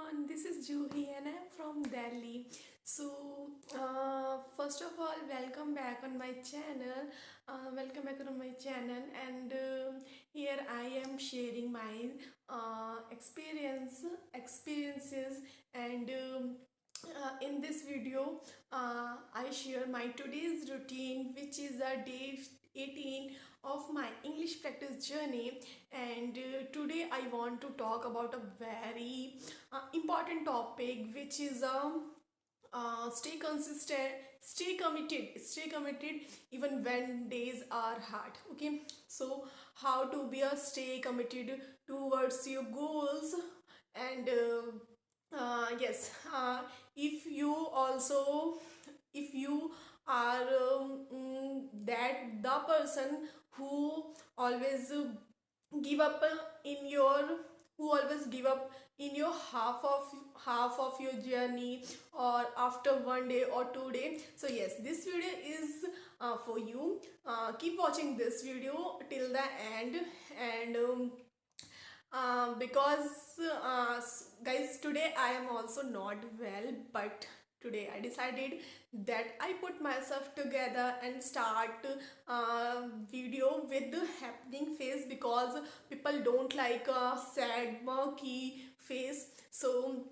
everyone, this is Juhi and I'm from Delhi. First of all, welcome back on my channel. And here I am sharing my experiences, and in this video, I share my today's routine, which is a day 18 of my English practice journey. And today I want to talk about a very important topic, which is stay consistent, stay committed even when days are hard. Okay, so how to be a stay committed towards your goals. And uh, uh, yes uh, if you also, if you are that the person who always give up in your who always give up in your half of your journey, or after 1 day or 2 day, so yes, this video is for you. Keep watching this video till the end. And because guys, today I am also not well, but today I decided that I put myself together and start video with the happening face, because people don't like a sad murky face. So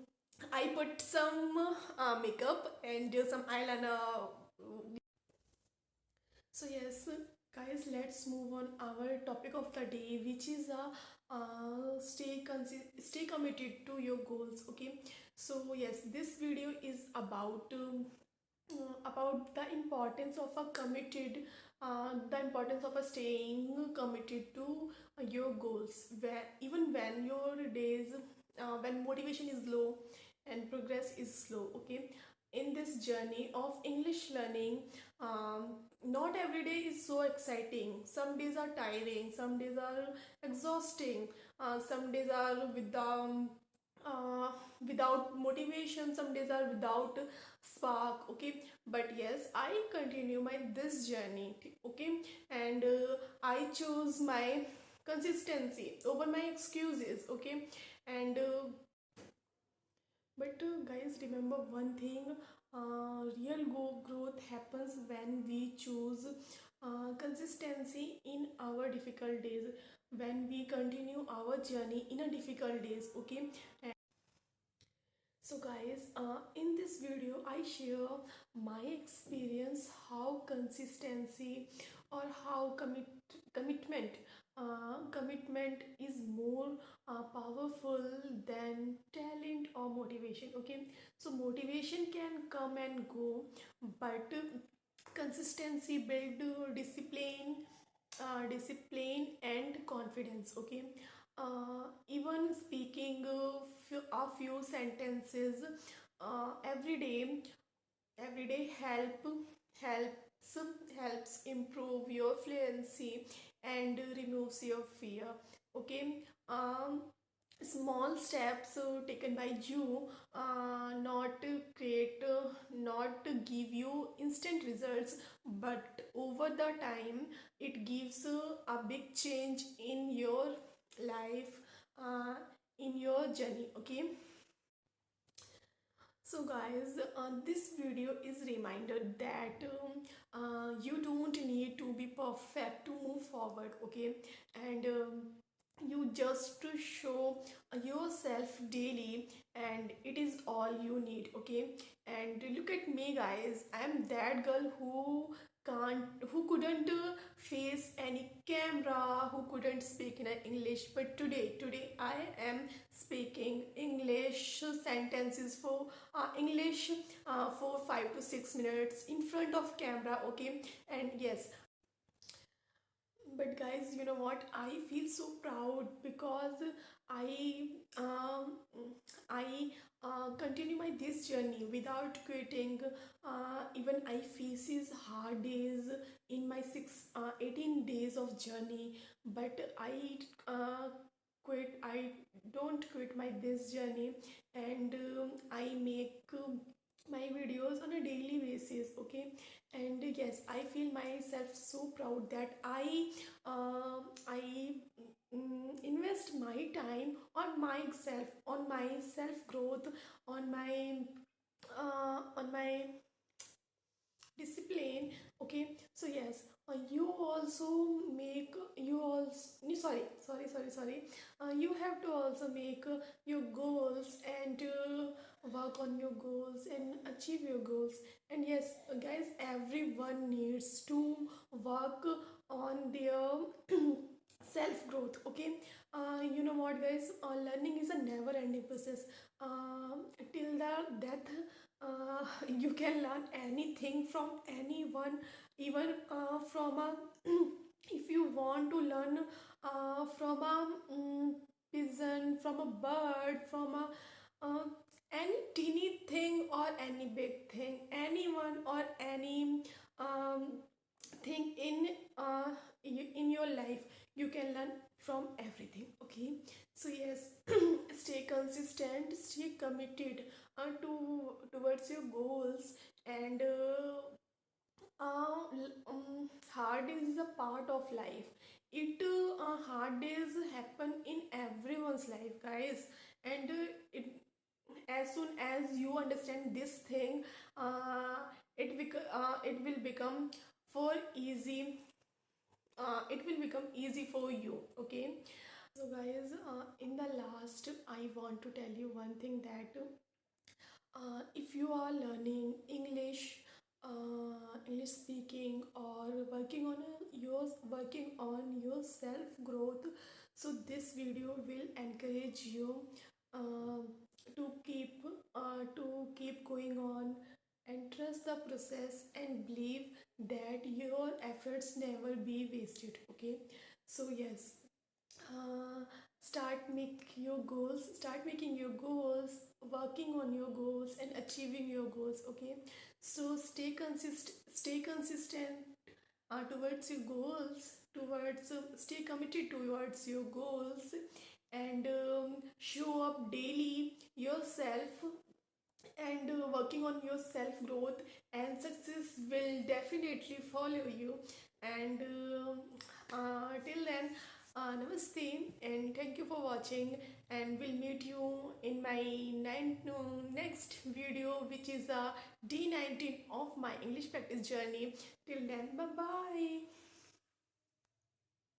I put some makeup and do some eyeliner. So yes, guys, let's move on our topic of the day, which is stay committed to your goals. Okay, so yes, this video is about the importance of the importance of a staying committed to your goals, where even when your days, when motivation is low and progress is slow. Okay, in this journey of English learning, not every day is so exciting. Some days are tiring, some days are exhausting, some days are uh, without motivation, some days are without spark. Okay, but yes, I continue my this journey. Okay, and I choose my consistency over my excuses. Okay, and but guys, remember one thing: real growth happens when we choose consistency in our difficult days, when we continue our journey in a difficult days. Okay, so guys, in this video I share my experience how consistency, or how commitment is more powerful than talent or motivation. Okay, so motivation can come and go, but consistency build discipline and confidence. Okay, even speaking a few sentences every day helps helps improve your fluency and removes your fear. Okay, small steps taken by you, not to create not to give you instant results, but over the time it gives a big change in your life, uh, in your journey. Okay, so guys, this video is reminder that you don't need to be perfect to move forward. Okay, and you just to show yourself daily, and it is all you need. Okay, and look at me, guys. I'm that girl who couldn't face any camera, who couldn't speak in English, but today I am speaking English sentences for English for 5 to 6 minutes in front of camera. Okay, and yes, but guys, you know what, I feel so proud because i um, I continue my this journey without quitting. Even I faces hard days in my 18 days of journey, but uh, I don't quit my this journey, and I make my videos on a daily basis. Okay, and yes, I feel myself so proud that I invest my time on my self growth, on my discipline. Okay, so yes, you also make you also sorry, you have to also make your goals and work on your goals and achieve your goals. And yes, guys, everyone needs to work on their self growth. Okay, you know what, guys, learning is a never ending process. Till the death, you can learn anything from anyone, even from a if you want to learn from a pigeon, from a bird, from a uh, any teeny thing or any big thing, anyone or any um, thing in your life, you can learn from everything. Okay, so yes, stay consistent, stay committed towards your goals. And hard days is a part of life. Hard days happen in everyone's life, guys. And it as soon as you understand this thing, it will become for easy it will become easy for you. Okay, so guys, in the last, I want to tell you one thing, that if you are learning English speaking, or working on your self growth, so this video will encourage you uh, to keep going on, and trust the process, and believe that your efforts never be wasted. Okay, so yes, uh, start making your goals, working on your goals, and achieving your goals. Okay, so stay consistent towards your goals, towards stay committed towards your goals, and show up daily yourself, and working on your self growth, and success will definitely follow you. And till then, namaste, and thank you for watching, and we'll meet you in my next video, which is a day 19 of my English practice journey. Till then, bye bye.